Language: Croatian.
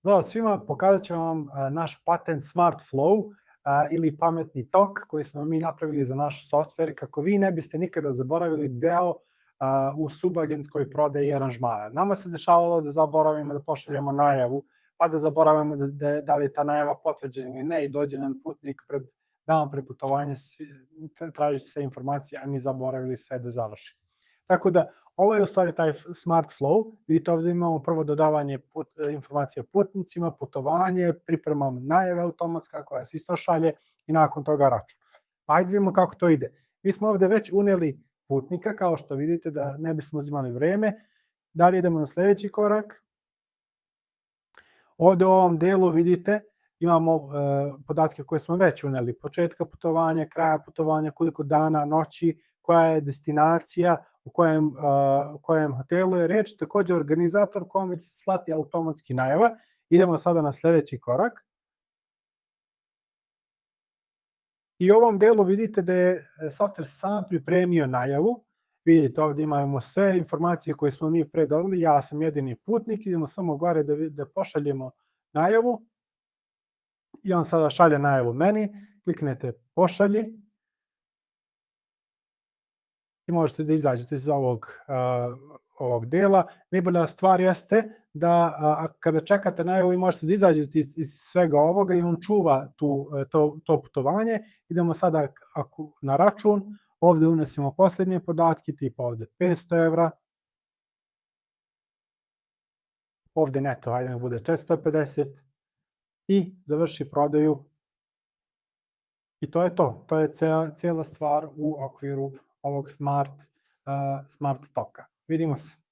Zdravo svima, pokazat ću vam naš patent Smart Flow ili pametni tok koji smo mi napravili za naš softver kako vi ne biste nikada zaboravili deo u subagentskoj prodaji aranžmana. Nama se dešavalo da zaboravimo da pošaljemo najavu, pa da zaboravimo da li je ta najava potvrđena ili ne i dođe nam putnik pred dan preputovanja, traži sve informacije, a mi zaboravili sve da završi. Tako da, ovo je u stvari taj Smart Flow. Vidite, ovde imamo prvo dodavanje informacija putnicima, putovanje, pripremamo najave automatska koja se isto šalje i nakon toga račun. Ajde vidimo kako to ide. Mi smo ovde već uneli putnika, kao što vidite, da ne bismo uzimali vreme. Dalje idemo na sledeći korak. Ovde u ovom delu vidite imamo podatke koje smo već uneli. Početka putovanja, kraja putovanja, koliko dana, noći, koja je destinacija, u kojem hotelu je reč, takođe organizator kome će slati automatski najava. Idemo sada na sledeći korak. I u ovom delu vidite da je softver sam pripremio najavu. Vidite, ovde imamo sve informacije koje smo mi pre dodali, ja sam jedini putnik, idemo samo gore da pošaljemo najavu. I on sada šalje najavu meni, kliknete pošalji. I možete da izađete iz ovog dela. Najbolja stvar jeste da kada čekate najavu vi možete da izađete iz svega ovoga i on čuva to putovanje. Idemo sada na račun, ovde unosimo poslednje podatke, tipa ovde 500 evra, ovde neto, ajde da bude 450 i završi prodaju. I to je to. To je cijela stvar u okviru ovog smart toka. Vidimo se.